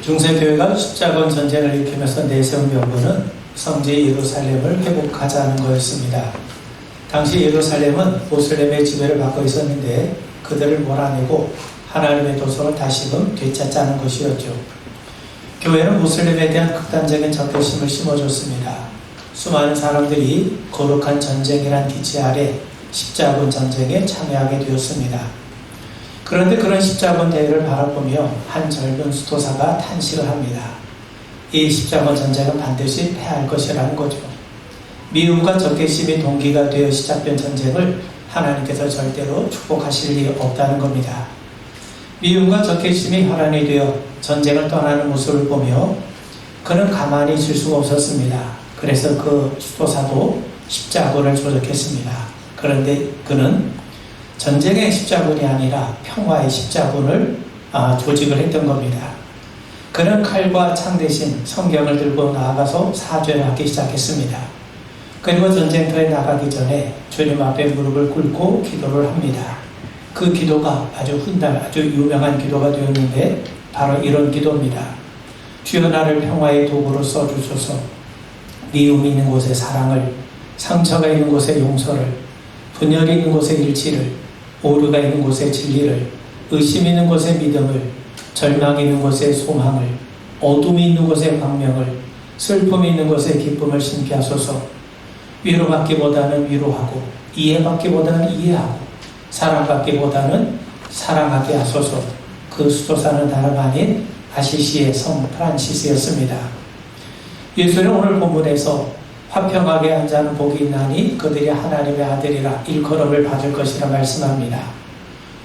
중세교회가 십자군 전쟁을 일으키면서 내세운 명분은 성지 예루살렘을 회복하자는 거였습니다. 당시 예루살렘은 모슬렘의 지배를 받고 있었는데 그들을 몰아내고 하나님의 도성을 다시금 되찾자는 것이었죠. 교회는 모슬렘에 대한 극단적인 적개심을 심어줬습니다. 수많은 사람들이 거룩한 전쟁이란 기치 아래 십자군 전쟁에 참여하게 되었습니다. 그런데 그런 십자군 대회를 바라보며 한 젊은 수도사가 탄식을 합니다. 이 십자군 전쟁은 반드시 패할 것이라는 거죠. 미움과 적개심이 동기가 되어 시작된 전쟁을 하나님께서 절대로 축복하실 리 없다는 겁니다. 미움과 적개심이 혈안이 되어 전쟁을 떠나는 모습을 보며 그는 가만히 있을 수가 없었습니다. 그래서 그 수도사도 십자군을 조직했습니다. 그런데 그는 전쟁의 십자군이 아니라 평화의 십자군을 조직을 했던 겁니다. 그는 칼과 창 대신 성경을 들고 나아가서 사죄를 하기 시작했습니다. 그리고 전쟁터에 나가기 전에 주님 앞에 무릎을 꿇고 기도를 합니다. 그 기도가 아주 유명한 기도가 되었는데 바로 이런 기도입니다. 주여 나를 평화의 도구로 써주소서. 미움 있는 곳에 사랑을, 상처가 있는 곳에 용서를, 분열이 있는 곳에 일치를, 오류가 있는 곳에 진리를, 의심 있는 곳에 믿음을, 절망이 있는 곳에 소망을, 어둠이 있는 곳에 광명을, 슬픔이 있는 곳에 기쁨을 심게 하소서. 위로받기보다는 위로하고, 이해받기보다는 이해하고, 사랑받기보다는 사랑하게 하소서. 그 수도사는 다름 아닌 아시시의 성 프란시스였습니다. 예수는 오늘 본문에서 화평하게 한 자는 복이 있나니 그들이 하나님의 아들이라 일컬음을 받을 것이라 말씀합니다.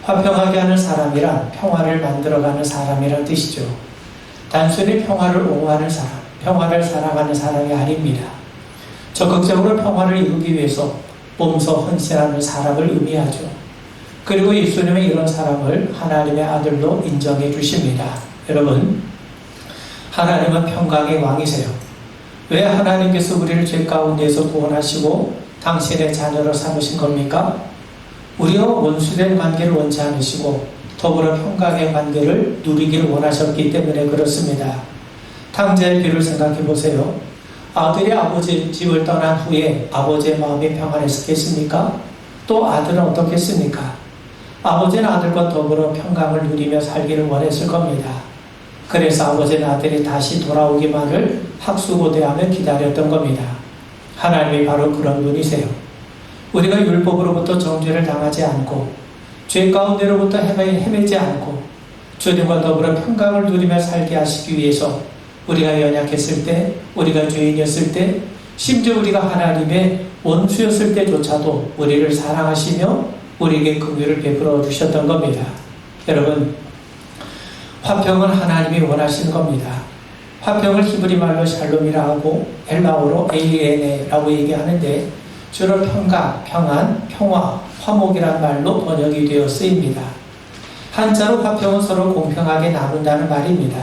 화평하게 하는 사람이란 평화를 만들어가는 사람이란 뜻이죠. 단순히 평화를 옹호하는 사람, 평화를 사랑하는 사람이 아닙니다. 적극적으로 평화를 이루기 위해서 몸소 헌신하는 사람을 의미하죠. 그리고 예수님은 이런 사람을 하나님의 아들로 인정해 주십니다. 여러분, 하나님은 평강의 왕이세요. 왜 하나님께서 우리를 죄 가운데서 구원하시고 당신의 자녀로 삼으신 겁니까? 우리와 원수된 관계를 원치 않으시고 더불어 평강의 관계를 누리기를 원하셨기 때문에 그렇습니다. 탕자의 비를 생각해 보세요. 아들이 아버지 집을 떠난 후에 아버지의 마음이 평안했겠습니까? 또 아들은 어떻겠습니까? 아버지는 아들과 더불어 평강을 누리며 살기를 원했을 겁니다. 그래서 아버지는 아들이 다시 돌아오기만을 학수고대하며 기다렸던 겁니다. 하나님이 바로 그런 분이세요. 우리가 율법으로부터 정죄를 당하지 않고 죄 가운데로부터 헤매지 않고 주님과 더불어 평강을 누리며 살게 하시기 위해서 우리가 연약했을 때, 우리가 죄인이었을 때, 심지어 우리가 하나님의 원수였을 때조차도 우리를 사랑하시며 우리에게 긍휼을 베풀어 주셨던 겁니다. 여러분, 화평은 하나님이 원하시는 겁니다. 화평을 히브리 말로 샬롬이라 하고 헬라어로 에이에네라고 얘기하는데 주로 평강, 평안, 평화, 화목이란 말로 번역이 되어 쓰입니다. 한자로 화평은 서로 공평하게 나눈다는 말입니다.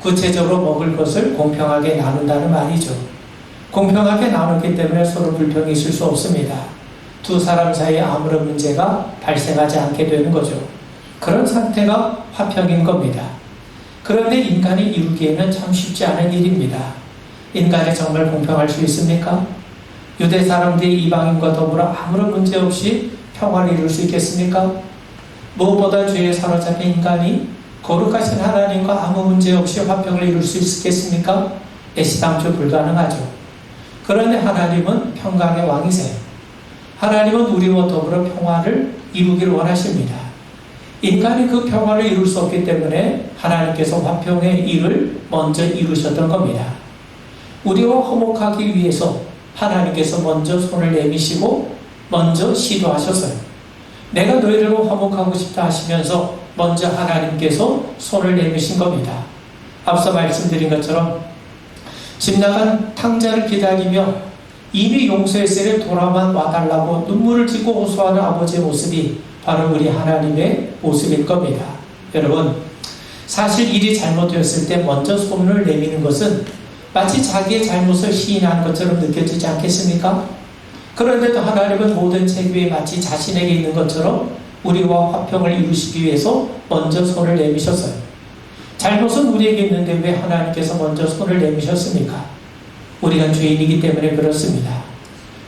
구체적으로 먹을 것을 공평하게 나눈다는 말이죠. 공평하게 나누기 때문에 서로 불평이 있을 수 없습니다. 두 사람 사이에 아무런 문제가 발생하지 않게 되는 거죠. 그런 상태가 화평인 겁니다. 그런데 인간이 이루기에는 참 쉽지 않은 일입니다. 인간이 정말 공평할 수 있습니까? 유대 사람들이 이방인과 더불어 아무런 문제 없이 평화를 이룰 수 있겠습니까? 무엇보다 죄에 사로잡힌 인간이 거룩하신 하나님과 아무 문제 없이 화평을 이룰 수 있겠습니까? 애시당초 불가능하죠. 그런데 하나님은 평강의 왕이세요. 하나님은 우리와 더불어 평화를 이루기를 원하십니다. 인간이 그 평화를 이룰 수 없기 때문에 하나님께서 화평의 일을 먼저 이루셨던 겁니다. 우리와 화목하기 위해서 하나님께서 먼저 손을 내미시고 먼저 시도하셨어요. 내가 너희들과 화목하고 싶다 하시면서 먼저 하나님께서 손을 내미신 겁니다. 앞서 말씀드린 것처럼 집 나간 탕자를 기다리며 이미 용서했으니 돌아만 와달라고 눈물을 짓고 호소하는 아버지의 모습이 바로 우리 하나님의 모습일 겁니다. 여러분, 사실 일이 잘못되었을 때 먼저 손을 내미는 것은 마치 자기의 잘못을 시인하는 것처럼 느껴지지 않겠습니까? 그런데도 하나님은 모든 책임이 마치 자신에게 있는 것처럼 우리와 화평을 이루시기 위해서 먼저 손을 내미셨어요. 잘못은 우리에게 있는데 왜 하나님께서 먼저 손을 내미셨습니까? 우리가 죄인이기 때문에 그렇습니다.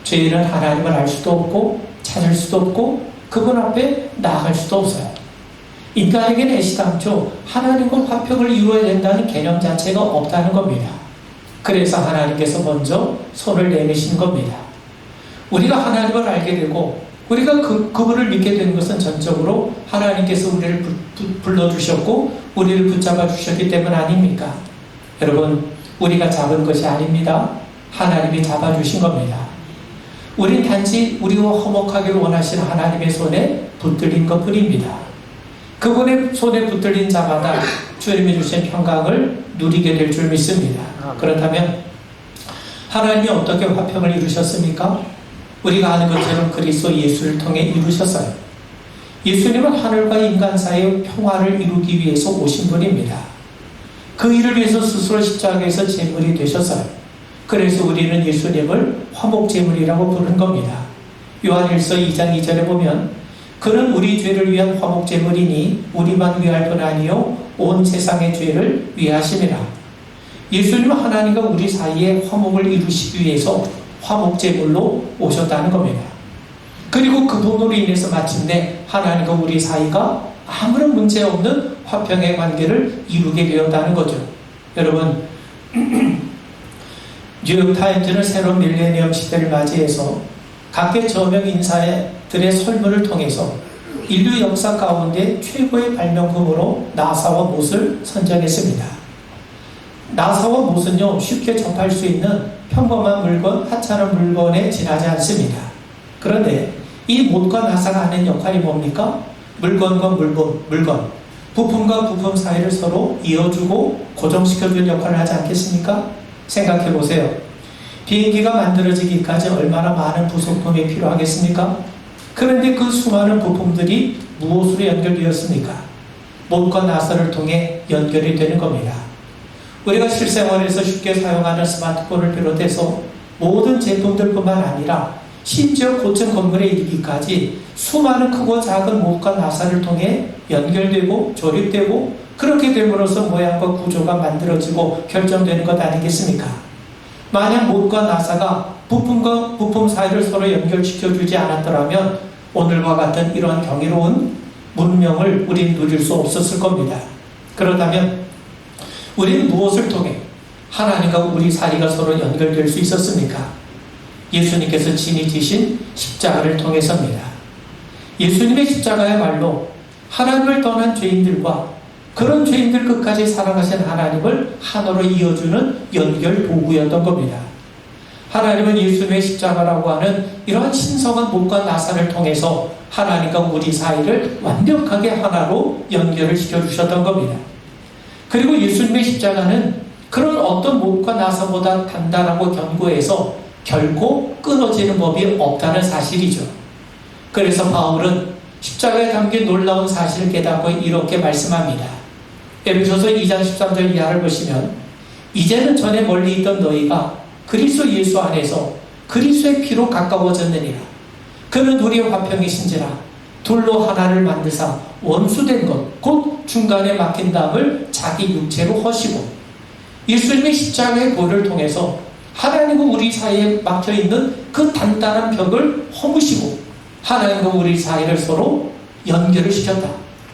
죄인은 하나님을 알 수도 없고 찾을 수도 없고 그분 앞에 나아갈 수도 없어요. 인간에게는 애시당초 하나님과 화평을 이루어야 된다는 개념 자체가 없다는 겁니다. 그래서 하나님께서 먼저 손을 내미신 겁니다. 우리가 하나님을 알게 되고 우리가 그분을 믿게 되는 것은 전적으로 하나님께서 우리를 불러주셨고 우리를 붙잡아 주셨기 때문 아닙니까? 여러분, 우리가 잡은 것이 아닙니다. 하나님이 잡아주신 겁니다. 우린 단지 우리와 화목하기를 원하시는 하나님의 손에 붙들린 것뿐입니다. 그분의 손에 붙들린 자마다 주님이 주신 평강을 누리게 될 줄 믿습니다. 그렇다면 하나님이 어떻게 화평을 이루셨습니까? 우리가 아는 것처럼 그리스도 예수를 통해 이루셨어요. 예수님은 하늘과 인간 사이의 평화를 이루기 위해서 오신 분입니다. 그 일을 위해서 스스로 십자가에서 제물이 되셨어요. 그래서 우리는 예수님을 화목제물이라고 부르는 겁니다. 요한일서 2장 2절에 보면 그는 우리 죄를 위한 화목제물이니 우리만 위할 뿐 아니요 온 세상의 죄를 위하심이라. 예수님은 하나님과 우리 사이에 화목을 이루시기 위해서 화목제물로 오셨다는 겁니다. 그리고 그분으로 인해서 마침내 하나님과 우리 사이가 아무런 문제 없는 화평의 관계를 이루게 되었다는 거죠. 여러분, 뉴욕타임즈는 새로운 밀레니엄 시대를 맞이해서 각계 저명 인사들의 설문을 통해서 인류 역사 가운데 최고의 발명품으로 나사와 못을 선정했습니다. 나사와 못은요, 쉽게 접할 수 있는 평범한 물건, 하찮은 물건에 지나지 않습니다. 그런데 이 못과 나사가 하는 역할이 뭡니까? 물건과 물건, 부품과 부품 사이를 서로 이어주고 고정시켜주는 역할을 하지 않겠습니까? 생각해 보세요. 비행기가 만들어지기까지 얼마나 많은 부속품이 필요하겠습니까? 그런데 그 수많은 부품들이 무엇으로 연결되었습니까? 못과 나사를 통해 연결이 되는 겁니다. 우리가 실생활에서 쉽게 사용하는 스마트폰을 비롯해서 모든 제품들뿐만 아니라 심지어 고층 건물에 이르기까지 수많은 크고 작은 못과 나사를 통해 연결되고 조립되고 그렇게 됨으로써 모양과 구조가 만들어지고 결정되는 것 아니겠습니까? 만약 못과 나사가 부품과 부품 사이를 서로 연결시켜주지 않았더라면 오늘과 같은 이러한 경이로운 문명을 우린 누릴 수 없었을 겁니다. 그렇다면 우리는 무엇을 통해 하나님과 우리 사이가 서로 연결될 수 있었습니까? 예수님께서 친히 지신 십자가를 통해서입니다. 예수님의 십자가야말로 하나님을 떠난 죄인들과 그런 죄인들 끝까지 사랑하신 하나님을 하나로 이어주는 연결 도구였던 겁니다. 하나님은 예수님의 십자가라고 하는 이러한 신성한 못과 나사를 통해서 하나님과 우리 사이를 완벽하게 하나로 연결을 시켜주셨던 겁니다. 그리고 예수님의 십자가는 그런 어떤 못과 나사보다 단단하고 견고해서 결코 끊어지는 법이 없다는 사실이죠. 그래서 바울은 십자가에 담긴 놀라운 사실을 깨닫고 이렇게 말씀합니다. 에베소서 2장 13절 이하를 보시면 이제는 전에 멀리 있던 너희가 그리스도 예수 안에서 그리스도의 피로 가까워졌느니라. 그는 우리의 화평이신지라 둘로 하나를 만드사 원수된 것 곧 중간에 막힌 담을 자기 육체로 허시고 예수님의 십자가의 보혈을 통해서 하나님과 우리 사이에 막혀있는 그 단단한 벽을 허무시고 하나님과 우리 사이를 서로 연결을 시켰다.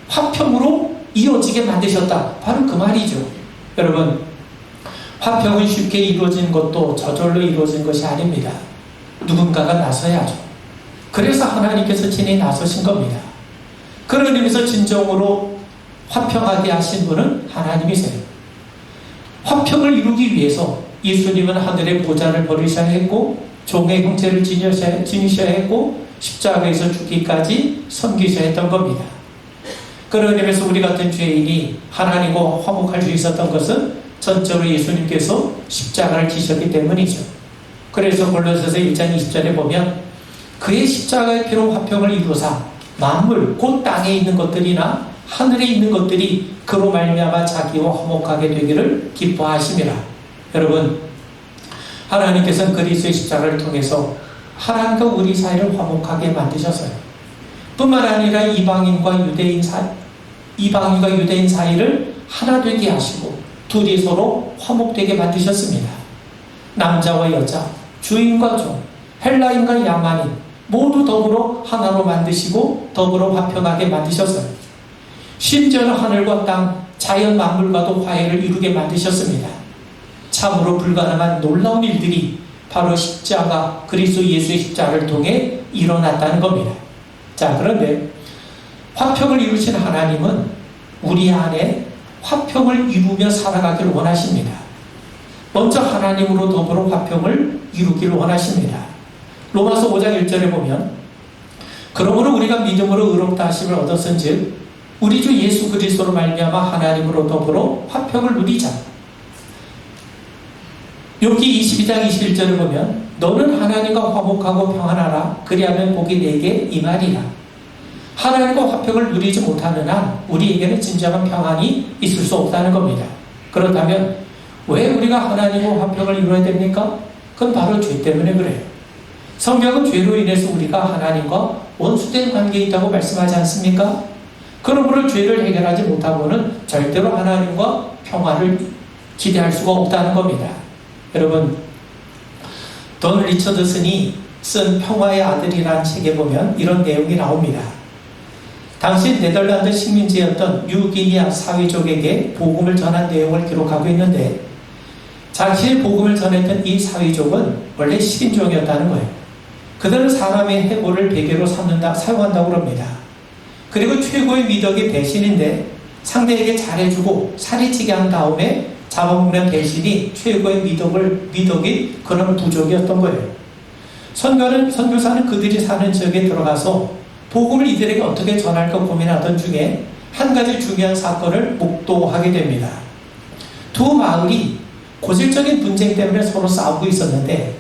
화평으로 이루어지게 만드셨다. 바로 그 말이죠. 여러분, 화평은 쉽게 이루어진 것도 저절로 이루어진 것이 아닙니다. 누군가가 나서야죠. 그래서 하나님께서 친히 나서신 겁니다. 그런 의미에서 진정으로 화평하게 하신 분은 하나님이세요. 화평을 이루기 위해서 예수님은 하늘의 보좌를 버리셔야 했고 종의 형체를 지니셔야 했고 십자가에서 죽기까지 섬기셔야 했던 겁니다. 그런 의미에서 우리 같은 죄인이 하나님과 화목할 수 있었던 것은 전적으로 예수님께서 십자가를 지셨기 때문이죠. 그래서 골로새서 1장 20절에 보면 그의 십자가의 피로 화평을 이루사 만물 곧 땅에 있는 것들이나 하늘에 있는 것들이 그로 말미암아 자기와 화목하게 되기를 기뻐하심이라. 여러분, 하나님께서는 그리스도의 십자가를 통해서 하나님과 우리 사이를 화목하게 만드셨어요. 뿐만 아니라 이방인과 유대인 사이를 하나 되게 하시고 둘이 서로 화목되게 만드셨습니다. 남자와 여자, 주인과 종, 헬라인과 야만인 모두 더불어 하나로 만드시고 더불어 화평하게 만드셨어요. 심지어는 하늘과 땅, 자연 만물과도 화해를 이루게 만드셨습니다. 참으로 불가능한 놀라운 일들이 바로 십자가, 그리스도 예수의 십자가를 통해 일어났다는 겁니다. 자, 그런데 화평을 이루신 하나님은 우리 안에 화평을 이루며 살아가기를 원하십니다. 먼저 하나님으로 더불어 화평을 이루기를 원하십니다. 로마서 5장 1절에 보면 그러므로 우리가 믿음으로 의롭다 하심을 얻었은즉 우리 주 예수 그리스도로 말미암아 하나님으로 더불어 화평을 누리자. 욥기 22장 21절을 보면 너는 하나님과 화목하고 평안하라. 그리하면 복이 내게 임하리라. 하나님과 화평을 누리지 못하는 한 우리에게는 진정한 평안이 있을 수 없다는 겁니다. 그렇다면 왜 우리가 하나님과 화평을 이루어야 됩니까? 그건 바로 죄 때문에 그래요. 성경은 죄로 인해서 우리가 하나님과 원수된 관계에 있다고 말씀하지 않습니까? 그러므로 죄를 해결하지 못하고는 절대로 하나님과 평화를 기대할 수가 없다는 겁니다. 여러분, 돈 리처드슨이 쓴 평화의 아들이라는 책에 보면 이런 내용이 나옵니다. 당시 네덜란드 식민지였던 뉴기니아 사회족에게 복음을 전한 내용을 기록하고 있는데 당시에 복음을 전했던 이 사회족은 원래 식인종이었다는 거예요. 그들은 사람의 해고를 베개로 사용한다고 합니다. 그리고 최고의 미덕이 배신인데 상대에게 잘해주고 살이 찌게 한 다음에 잡아먹는 배신이 최고의 미덕인 그런 부족이었던 거예요. 선교사는 그들이 사는 지역에 들어가서 복음을 이들에게 어떻게 전할까 고민하던 중에 한 가지 중요한 사건을 목도하게 됩니다. 두 마을이 고질적인 분쟁 때문에 서로 싸우고 있었는데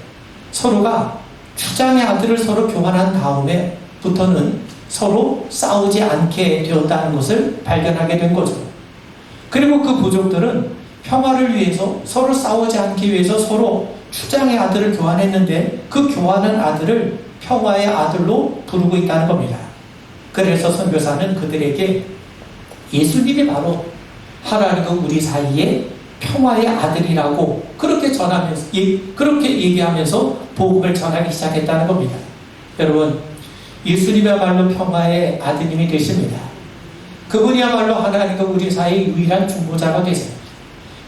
서로가 추장의 아들을 서로 교환한 다음에부터는 서로 싸우지 않게 되었다는 것을 발견하게 된 거죠. 그리고 그 부족들은 평화를 위해서 서로 싸우지 않기 위해서 서로 추장의 아들을 교환했는데 그 교환한 아들을 평화의 아들로 부르고 있다는 겁니다. 그래서 선교사는 그들에게 예수님이 바로 하나님과 우리 사이에 평화의 아들이라고 그렇게 얘기하면서 복음을 전하기 시작했다는 겁니다. 여러분, 예수님이야말로 평화의 아드님이 되십니다. 그분이야말로 하나님과 우리 사이의 유일한 중보자가 되세요.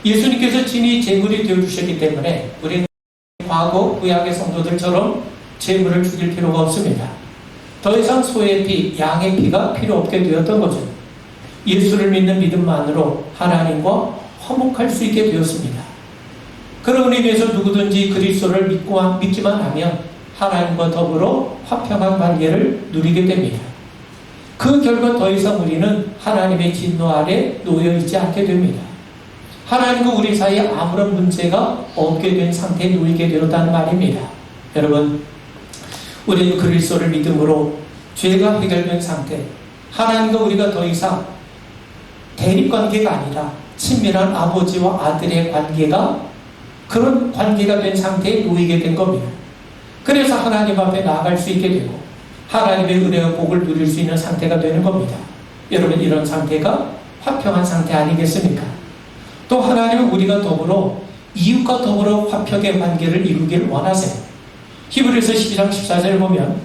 예수님께서 친히 제물이 되어주셨기 때문에 우리는 과거 구약의 성도들처럼 제물을 죽일 필요가 없습니다. 더 이상 소의 피, 양의 피가 필요 없게 되었던 거죠. 예수를 믿는 믿음만으로 하나님과 화목할 수 있게 되었습니다. 그런 의미에서 누구든지 그리스도를 믿기만 하면 하나님과 더불어 화평한 관계를 누리게 됩니다. 그 결과 더 이상 우리는 하나님의 진노 아래 놓여있지 않게 됩니다. 하나님과 우리 사이에 아무런 문제가 없게 된 상태에 놓이게 되었다는 말입니다. 여러분, 우리는 그리스도를 믿음으로 죄가 해결된 상태, 하나님과 우리가 더 이상 대립관계가 아니라 친밀한 아버지와 아들의 관계가 그런 관계가 된 상태에 놓이게 된 겁니다. 그래서 하나님 앞에 나아갈 수 있게 되고 하나님의 은혜와 복을 누릴 수 있는 상태가 되는 겁니다. 여러분, 이런 상태가 화평한 상태 아니겠습니까? 또 하나님은 우리가 더불어 이웃과 더불어 화평의 관계를 이루길 원하세요. 히브리서 12장 14절을 보면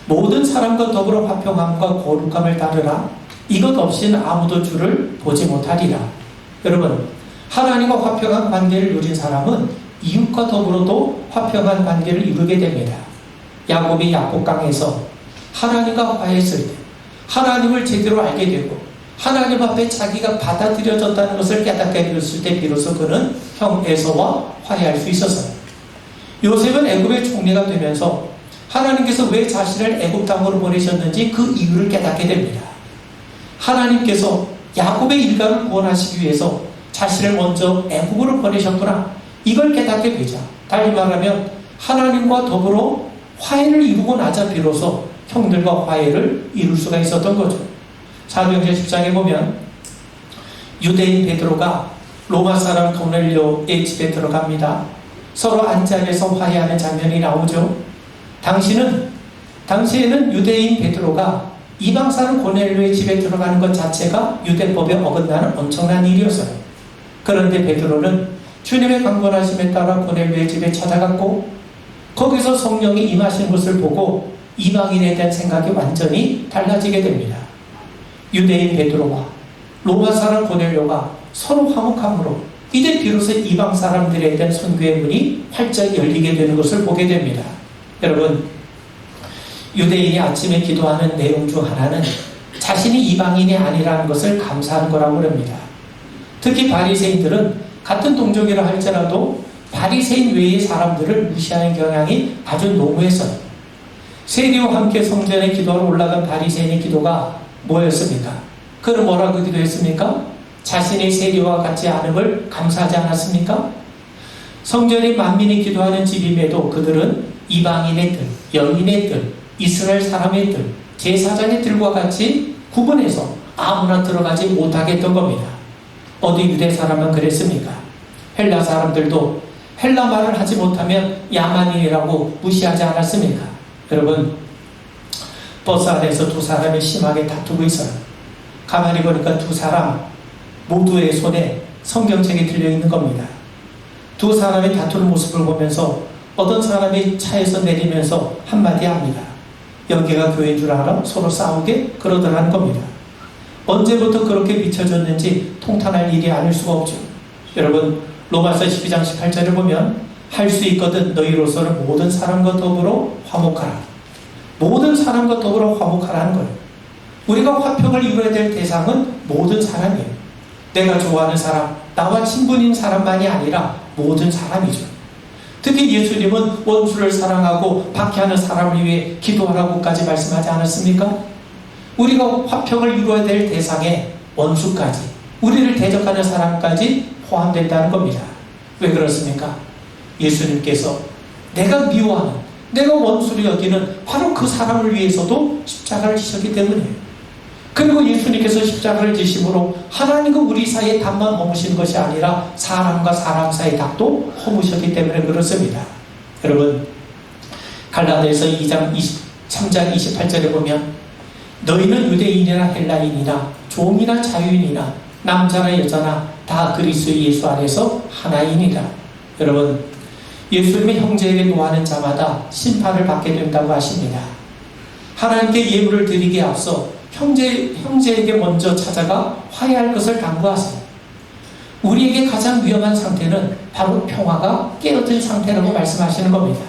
모든 사람과 더불어 화평함과 거룩함을 따르라. 이것 없이는 아무도 주를 보지 못하리라. 여러분, 하나님과 화평한 관계를 누린 사람은 이웃과 더불어도 화평한 관계를 이루게 됩니다. 야곱이 야곱강에서 하나님과 화했을 때 하나님을 제대로 알게 되고 하나님 앞에 자기가 받아들여졌다는 것을 깨닫게 되었을 때 비로소 그는 형 에서와 화해할 수 있었어요. 요셉은 애굽의 총리가 되면서 하나님께서 왜 자신을 애굽 땅으로 보내셨는지 그 이유를 깨닫게 됩니다. 하나님께서 야곱의 일가를 구원하시기 위해서 자신을 먼저 애굽으로 보내셨구나. 이걸 깨닫게 되자. 달리 말하면 하나님과 더불어 화해를 이루고 나자 비로소 형들과 화해를 이룰 수가 있었던 거죠. 사도행전 10장에 보면 유대인 베드로가 로마 사람 고넬료의 집에 들어갑니다. 서로 앉아서 화해하는 장면이 나오죠. 당시에는 유대인 베드로가 이방사는 고넬료의 집에 들어가는 것 자체가 유대법에 어긋나는 엄청난 일이었어요. 그런데 베드로는 주님의 강권하심에 따라 고넬료의 집에 찾아갔고 거기서 성령이 임하신 것을 보고 이방인에 대한 생각이 완전히 달라지게 됩니다. 유대인 베드로와 로마 사람 고넬료가 서로 화목함으로 이제 비로소 이방 사람들에 대한 선교의 문이 활짝 열리게 되는 것을 보게 됩니다. 여러분, 유대인이 아침에 기도하는 내용 중 하나는 자신이 이방인이 아니라는 것을 감사하는 거라고 합니다. 특히 바리새인들은 같은 동족이라 할지라도 바리새인 외의 사람들을 무시하는 경향이 아주 농후했어요. 세리와 함께 성전에 기도하러 올라간 바리새인의 기도가 뭐였습니까? 그는 뭐라고 기도했습니까? 자신의 세리와 같지 않음을 감사하지 않았습니까? 성전이 만민이 기도하는 집임에도 그들은 이방인의 뜰, 여인의 뜰, 이스라엘 사람의 뜰, 제사장의 뜰과 같이 구분해서 아무나 들어가지 못하게 했던 겁니다. 어디 유대 사람은 그랬습니까? 헬라 사람들도 헬라 말을 하지 못하면 야만인이라고 무시하지 않았습니까? 여러분, 버스 안에서 두 사람이 심하게 다투고 있어요. 가만히 보니까 두 사람 모두의 손에 성경책이 들려있는 겁니다. 두 사람이 다투는 모습을 보면서 어떤 사람이 차에서 내리면서 한마디 합니다. 여기가 교회인 줄 알아? 서로 싸우게? 그러더라는 겁니다. 언제부터 그렇게 비춰졌는지 통탄할 일이 아닐 수가 없죠. 여러분, 로마서 12장 18절을 보면 할 수 있거든 너희로서는 모든 사람과 더불어 화목하라. 모든 사람과 더불어 화목하라는 거예요. 우리가 화평을 이루어야 될 대상은 모든 사람이에요. 내가 좋아하는 사람, 나와 친분인 사람만이 아니라 모든 사람이죠. 특히 예수님은 원수를 사랑하고 박해하는 사람을 위해 기도하라고까지 말씀하지 않았습니까? 우리가 화평을 이루어야 될 대상에 원수까지, 우리를 대적하는 사람까지 포함된다는 겁니다. 왜 그렇습니까? 예수님께서 내가 미워하는, 내가 원수로 여기는 바로 그 사람을 위해서도 십자가를 지셨기 때문이에요. 그리고 예수님께서 십자가를 지심으로 하나님과 우리 사이에 답만 허무신 것이 아니라 사람과 사람 사이의 답도 허무셨기 때문에 그렇습니다. 여러분, 갈라디아서 3장 28절에 보면 너희는 유대인이나 헬라인이나 종이나 자유인이나 남자나 여자나 다 그리스도 예수 안에서 하나이니라. 여러분, 예수님의 형제에게 노하는 자마다 심판을 받게 된다고 하십니다. 하나님께 예물을 드리기에 앞서 형제에게 먼저 찾아가 화해할 것을 당부하세요. 우리에게 가장 위험한 상태는 바로 평화가 깨어진 상태라고 말씀하시는 겁니다.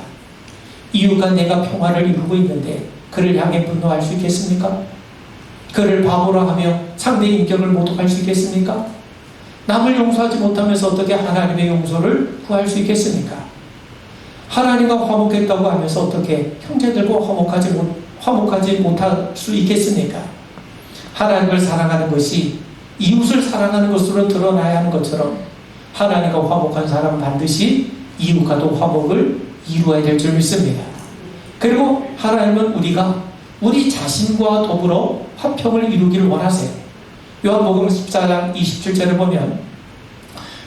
이유가 내가 평화를 이루고 있는데 그를 향해 분노할 수 있겠습니까? 그를 바보로 하며 상대의 인격을 모독할 수 있겠습니까? 남을 용서하지 못하면서 어떻게 하나님의 용서를 구할 수 있겠습니까? 하나님과 화목했다고 하면서 어떻게 형제들과 화목하지 못할 수 있겠습니까? 하나님을 사랑하는 것이 이웃을 사랑하는 것으로 드러나야 하는 것처럼 하나님과 화목한 사람은 반드시 이웃과도 화목을 이루어야 될 줄 믿습니다. 그리고 하나님은 우리가 우리 자신과 더불어 화평을 이루기를 원하세요. 요한복음 14장 27절을 보면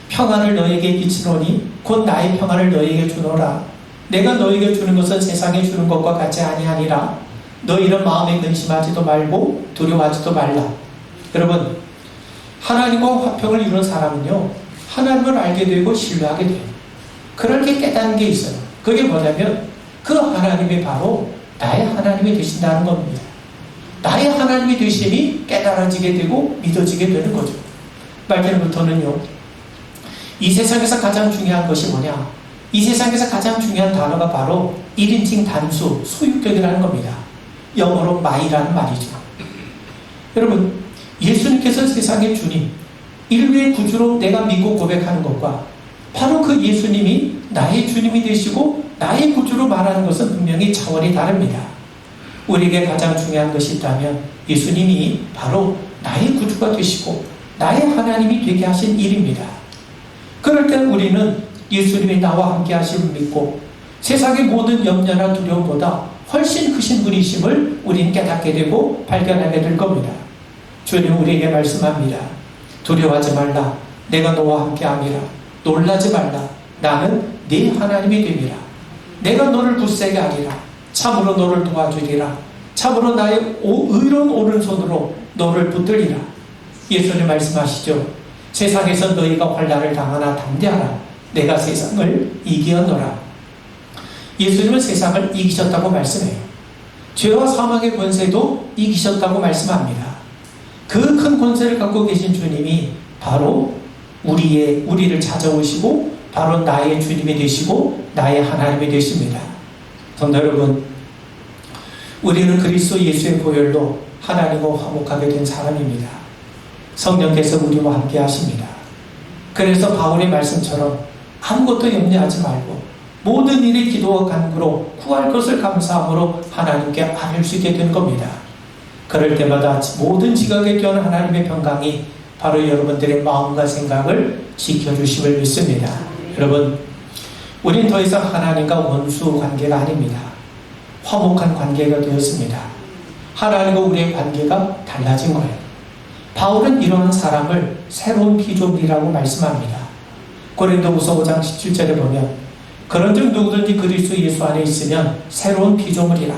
평안을 너에게 끼치노니 곧 나의 평안을 너에게 주노라. 내가 너에게 주는 것은 세상에 주는 것과 같이 아니하니라. 너희는 마음에 근심하지도 말고 두려워하지도 말라. 여러분, 하나님과 화평을 이루는 사람은요, 하나님을 알게 되고 신뢰하게 돼요. 그렇게 깨닫는 게 있어요. 그게 뭐냐면 그 하나님이 바로 나의 하나님이 되신다는 겁니다. 나의 하나님이 되심이 깨달아지게 되고 믿어지게 되는 거죠. 말씀부터는요, 이 세상에서 가장 중요한 것이 뭐냐? 이 세상에서 가장 중요한 단어가 바로 1인칭 단수, 소유격이라는 겁니다. 영어로 my라는 말이죠. 여러분, 예수님께서 세상의 주님, 인류의 구주로 내가 믿고 고백하는 것과 바로 그 예수님이 나의 주님이 되시고 나의 구주로 말하는 것은 분명히 차원이 다릅니다. 우리에게 가장 중요한 것이 있다면 예수님이 바로 나의 구주가 되시고 나의 하나님이 되게 하신 일입니다. 그럴 때 우리는 예수님이 나와 함께 하심을 믿고 세상의 모든 염려나 두려움보다 훨씬 크신 분이심을 우리는 깨닫게 되고 발견하게 될 겁니다. 주님 우리에게 말씀합니다. 두려워하지 말라. 내가 너와 함께 함이라. 놀라지 말라. 나는 네 하나님이 됨이라. 내가 너를 굳세게 하리라. 참으로 너를 도와주리라. 참으로 나의 의로운 오른손으로 너를 붙들리라. 예수님 말씀하시죠. 세상에서 너희가 환난을 당하나 담대하라. 내가 세상을 이기었노라. 예수님은 세상을 이기셨다고 말씀해요. 죄와 사망의 권세도 이기셨다고 말씀합니다. 그 큰 권세를 갖고 계신 주님이 바로 우리를 찾아오시고 바로 나의 주님이 되시고 나의 하나님이 되십니다. 성도 여러분, 우리는 그리스도 예수의 보혈로 하나님과 화목하게 된 사람입니다. 성령께서 우리와 함께 하십니다. 그래서 바울의 말씀처럼 아무것도 염려하지 말고 모든 일에 기도와 간구로 구할 것을 감사함으로 하나님께 아뢰 수 있게 된 겁니다. 그럴 때마다 모든 지각에 뛰어난 하나님의 평강이 바로 여러분들의 마음과 생각을 지켜주심을 믿습니다. 여러분, 우린 더 이상 하나님과 원수 관계가 아닙니다. 화목한 관계가 되었습니다. 하나님과 우리의 관계가 달라진 거예요. 바울은 이러한 사람을 새로운 피조물이라고 말씀합니다. 고린도후서 5장 17절에 보면 그런즉 누구든지 그리스도 예수 안에 있으면 새로운 피조물이라.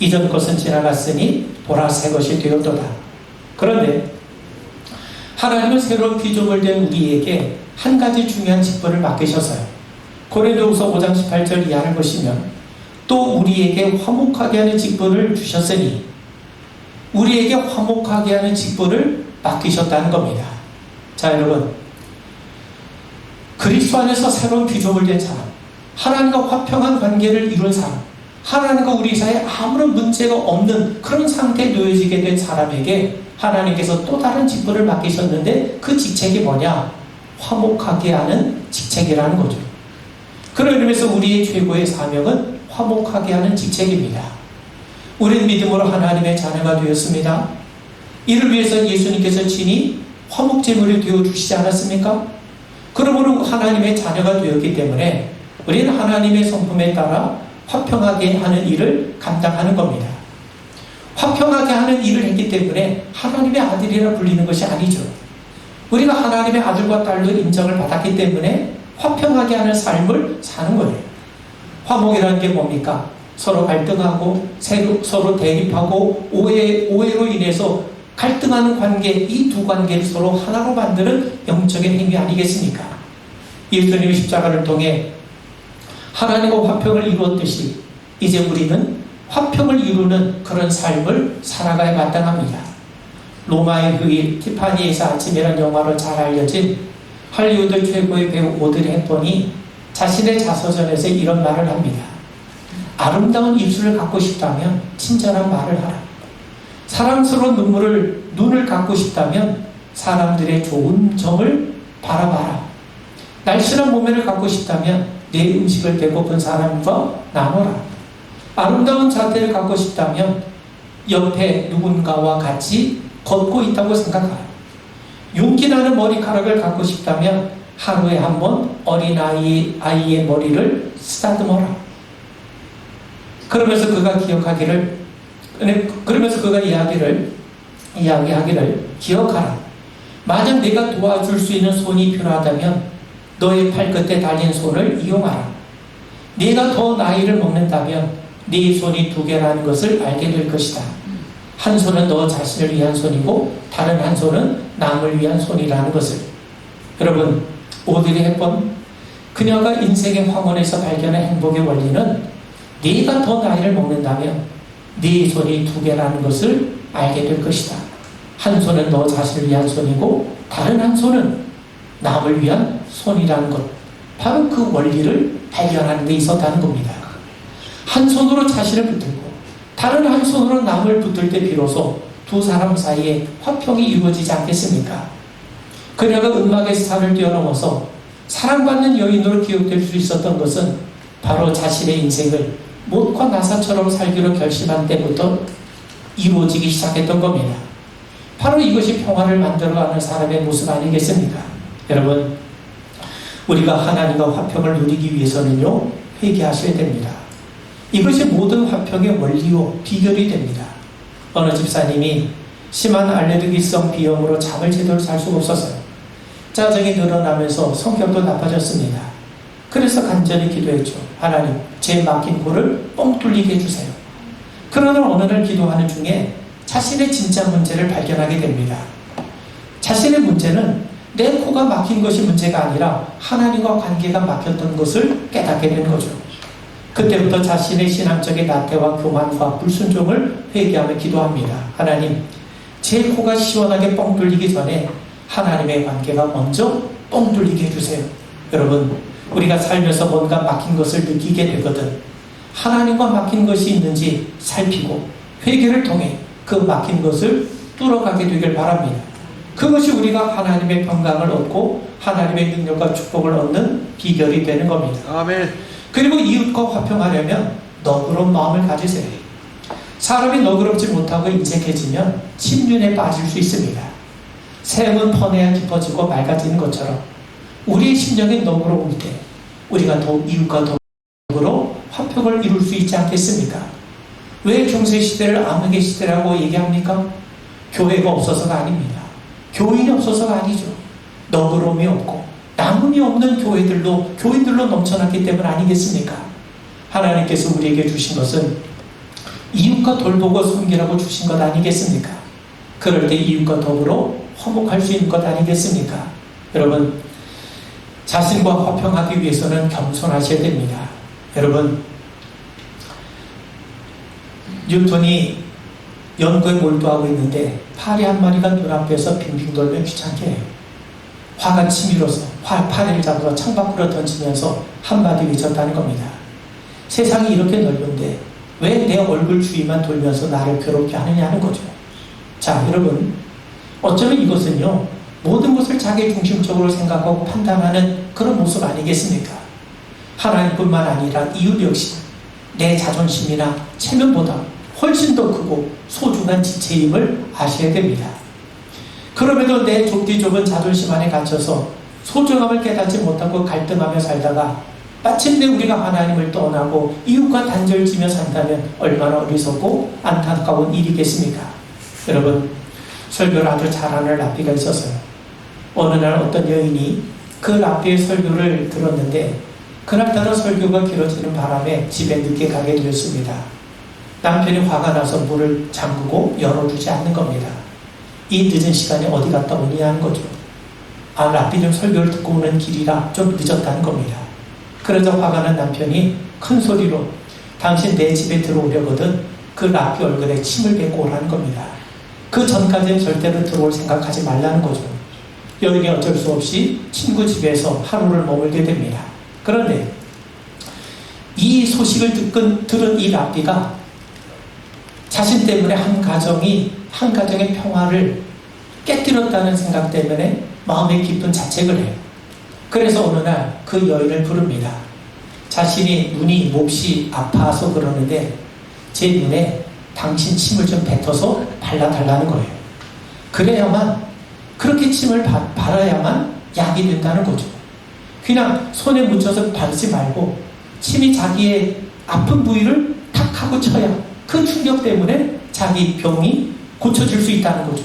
이전 것은 지나갔으니 보라 새 것이 되었도다. 그런데 하나님은 새로운 피조물 된 우리에게 한 가지 중요한 직분을 맡기셨어요. 고린도후서 5장 18절 이하를 보시면 또 우리에게 화목하게 하는 직분을 주셨으니 우리에게 화목하게 하는 직분을 맡기셨다는 겁니다. 자, 여러분, 그리스도 안에서 새로운 피조물 된 사람, 하나님과 화평한 관계를 이룬 사람, 하나님과 우리 사이에 아무런 문제가 없는 그런 상태에 놓여지게 된 사람에게 하나님께서 또 다른 직분을 맡기셨는데 그 직책이 뭐냐? 화목하게 하는 직책이라는 거죠. 그런 의미에서 우리의 최고의 사명은 화목하게 하는 직책입니다. 우리는 믿음으로 하나님의 자녀가 되었습니다. 이를 위해서 예수님께서 친히 화목제물이 되어주시지 않았습니까? 그러므로 하나님의 자녀가 되었기 때문에 우리는 하나님의 성품에 따라 화평하게 하는 일을 감당하는 겁니다. 화평하게 하는 일을 했기 때문에 하나님의 아들이라 불리는 것이 아니죠. 우리가 하나님의 아들과 딸로 인정을 받았기 때문에 화평하게 하는 삶을 사는 거예요. 화목이라는 게 뭡니까? 서로 갈등하고 서로 대립하고 오해로 인해서 갈등하는 관계, 이 두 관계를 서로 하나로 만드는 영적인 행위 아니겠습니까? 예수님의 십자가를 통해 하나님과 화평을 이루었듯이 이제 우리는 화평을 이루는 그런 삶을 살아가야 마땅합니다. 로마의 휴일 티파니에서 아침이라는 영화로 잘 알려진 할리우드 최고의 배우 오드리 헵번이 자신의 자서전에서 이런 말을 합니다. 아름다운 입술을 갖고 싶다면 친절한 말을 하라. 사랑스러운 눈을 갖고 싶다면 사람들의 좋은 점을 바라봐라. 날씬한 몸매를 갖고 싶다면 내 음식을 배고픈 사람과 나눠라. 아름다운 자태를 갖고 싶다면 옆에 누군가와 같이 걷고 있다고 생각하라. 윤기 나는 머리카락을 갖고 싶다면 하루에 한 번 어린아이의 머리를 쓰다듬어라. 그러면서 그가 이야기하기를 기억하라. 만약 내가 도와줄 수 있는 손이 필요하다면 너의 팔끝에 달린 손을 이용하라. 네가 더 나이를 먹는다면 네 손이 두 개라는 것을 알게 될 것이다. 한 손은 너 자신을 위한 손이고 다른 한 손은 남을 위한 손이라는 것을. 여러분, 오드리 헵번, 그녀가 인생의 황혼에서 발견한 행복의 원리는 네가 더 나이를 먹는다면 네 손이 두 개라는 것을 알게 될 것이다. 한 손은 너 자신을 위한 손이고 다른 한 손은 남을 위한 손이라는 것, 바로 그 원리를 발견하는 데 있었다는 겁니다. 한 손으로 자신을 붙들고 다른 한 손으로 남을 붙들 때 비로소 두 사람 사이에 화평이 이루어지지 않겠습니까? 그녀가 음악의 스타를 뛰어넘어서 사랑받는 여인으로 기억될 수 있었던 것은 바로 자신의 인생을 못과 나사처럼 살기로 결심한 때부터 이루어지기 시작했던 겁니다. 바로 이것이 평화를 만들어가는 사람의 모습 아니겠습니까? 여러분, 우리가 하나님과 화평을 누리기 위해서는요, 회개하셔야 됩니다. 이것이 모든 화평의 원리요 비결이 됩니다. 어느 집사님이 심한 알레르기성 비염으로 잠을 제대로 잘 수가 없었어요. 짜증이 늘어나면서 성격도 나빠졌습니다. 그래서 간절히 기도했죠. 하나님, 제 막힌 코를 뻥 뚫리게 해주세요. 그러나 어느 날 기도하는 중에 자신의 진짜 문제를 발견하게 됩니다. 자신의 문제는 내 코가 막힌 것이 문제가 아니라 하나님과 관계가 막혔던 것을 깨닫게 된 거죠. 그때부터 자신의 신앙적인 나태와 교만과 불순종을 회개하며 기도합니다. 하나님, 제 코가 시원하게 뻥 뚫리기 전에 하나님의 관계가 먼저 뻥 뚫리게 해주세요. 여러분, 우리가 살면서 뭔가 막힌 것을 느끼게 되거든 하나님과 막힌 것이 있는지 살피고 회개를 통해 그 막힌 것을 뚫어가게 되길 바랍니다. 그것이 우리가 하나님의 평강을 얻고 하나님의 능력과 축복을 얻는 비결이 되는 겁니다. 아멘. 그리고 이웃과 화평하려면 너그러운 마음을 가지세요. 사람이 너그럽지 못하고 인색해지면 침륜에 빠질 수 있습니다. 샘은 퍼내야 깊어지고 맑아지는 것처럼 우리의 심령이 너그러울 때 우리가 더욱 이웃과 더불어 화평을 이룰 수 있지 않겠습니까? 왜 중세시대를 암흑의 시대라고 얘기합니까? 교회가 없어서가 아닙니다. 교인이 없어서가 아니죠. 너그러움이 없고 남음이 없는 교인들로 넘쳐났기 때문 아니겠습니까? 하나님께서 우리에게 주신 것은 이웃과 돌보고 섬기라고 주신 것 아니겠습니까? 그럴 때 이웃과 더불어 화목할 수 있는 것 아니겠습니까? 여러분, 자신과 화평하기 위해서는 겸손하셔야 됩니다. 여러분, 뉴턴이 연구에 몰두하고 있는데 파리 한 마리가 눈앞에서 빙빙 돌며 귀찮게 해요. 화가 치밀어서 파리를 잡아서 창밖으로 던지면서 한마디 외쳤다는 겁니다. 세상이 이렇게 넓은데 왜 내 얼굴 주위만 돌면서 나를 괴롭게 하느냐는 거죠. 자, 여러분, 어쩌면 이것은요, 모든 것을 자기 중심적으로 생각하고 판단하는 그런 모습 아니겠습니까? 하나님뿐만 아니라 이웃 역시 내 자존심이나 체면보다 훨씬 더 크고 소중한 지체임을 아셔야 됩니다. 그럼에도 내 좁디 좁은 자존심 안에 갇혀서 소중함을 깨닫지 못하고 갈등하며 살다가 마침내 우리가 하나님을 떠나고 이웃과 단절지며 산다면 얼마나 어리석고 안타까운 일이겠습니까? 여러분, 설교를 아주 잘하는 랍비가 있었어요. 어느 날 어떤 여인이 그 랍비의 설교를 들었는데 그날따라 설교가 길어지는 바람에 집에 늦게 가게 되었습니다. 남편이 화가 나서 문을 잠그고 열어주지 않는 겁니다. 이 늦은 시간에 어디 갔다 오니 하는 거죠. 랍비는 설교를 듣고 오는 길이라 좀 늦었다는 겁니다. 그러자 화가 난 남편이 큰 소리로 당신 내 집에 들어오려거든 그 랍비 얼굴에 침을 뱉고 오라는 겁니다. 그 전까지는 절대로 들어올 생각하지 말라는 거죠. 여인이 어쩔 수 없이 친구 집에서 하루를 머물게 됩니다. 그런데 이 소식을 들은 이 랍비가 자신 때문에 한 가정의 평화를 깨뜨렸다는 생각 때문에 마음에 깊은 자책을 해요. 그래서 어느 날 그 여인을 부릅니다. 자신이 눈이 몹시 아파서 그러는데 제 눈에 당신 침을 좀 뱉어서 발라달라는 거예요. 그래야만, 그렇게 침을 발라야만 약이 된다는 거죠. 그냥 손에 묻혀서 바르지 말고 침이 자기의 아픈 부위를 탁 하고 쳐야 그 충격 때문에 자기 병이 고쳐질 수 있다는 거죠.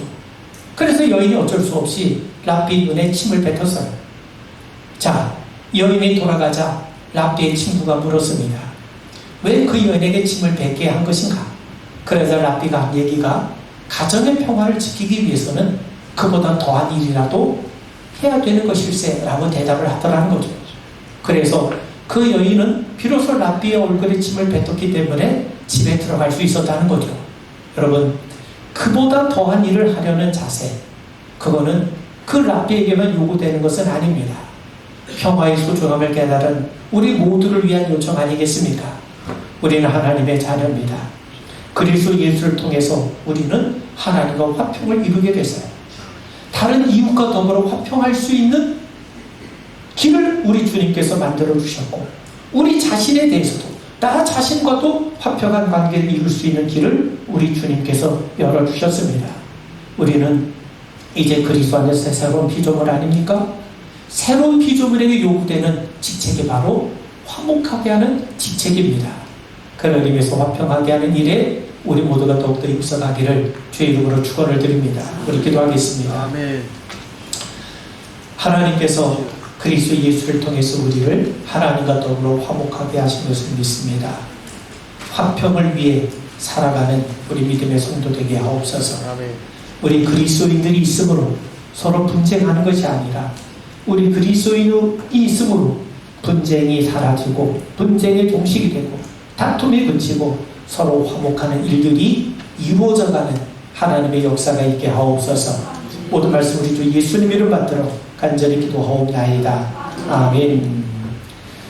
그래서 여인이 어쩔 수 없이 랍비 눈에 침을 뱉었어요. 자, 여인이 돌아가자 랍비의 친구가 물었습니다. 왜 그 여인에게 침을 뱉게 한 것인가? 그래서 랍비가 한 얘기가 가정의 평화를 지키기 위해서는 그보다 더한 일이라도 해야 되는 것일세 라고 대답을 하더라는 거죠. 그래서 그 여인은 비로소 랍비의 얼굴에 침을 뱉었기 때문에 집에 들어갈 수 있었다는 거죠. 여러분, 그보다 더한 일을 하려는 자세, 그거는 그 랍비에게만 요구되는 것은 아닙니다. 평화의 소중함을 깨달은 우리 모두를 위한 요청 아니겠습니까? 우리는 하나님의 자녀입니다. 그리스도 예수를 통해서 우리는 하나님과 화평을 이루게 됐어요. 다른 이웃과 더불어 화평할 수 있는 길을 우리 주님께서 만들어 주셨고, 우리 자신에 대해서도 나 자신과도 화평한 관계를 이룰 수 있는 길을 우리 주님께서 열어주셨습니다. 우리는 이제 그리스도 안에서 새로운 피조물 아닙니까? 새로운 피조물에게 요구되는 직책이 바로 화목하게 하는 직책입니다. 그런 의미에서 화평하게 하는 일에 우리 모두가 더욱더 입서가기를 주의 이름으로 축원을 드립니다. 우리 기도하겠습니다. 아멘. 하나님께서 그리스도 예수를 통해서 우리를 하나님과 더불어 화목하게 하신 것을 믿습니다. 화평을 위해 살아가는 우리 믿음의 성도 되게 하옵소서. 아멘. 우리 그리스도인들이 있으므로 서로 분쟁하는 것이 아니라 우리 그리스도인이 있으므로 분쟁이 사라지고 분쟁의 종식이 되고 다툼이 그치고 서로 화목하는 일들이 이루어져가는 하나님의 역사가 있게 하옵소서. 모든 말씀 우리 주 예수님 이름 받들어 간절히 기도하옵나이다. 아멘.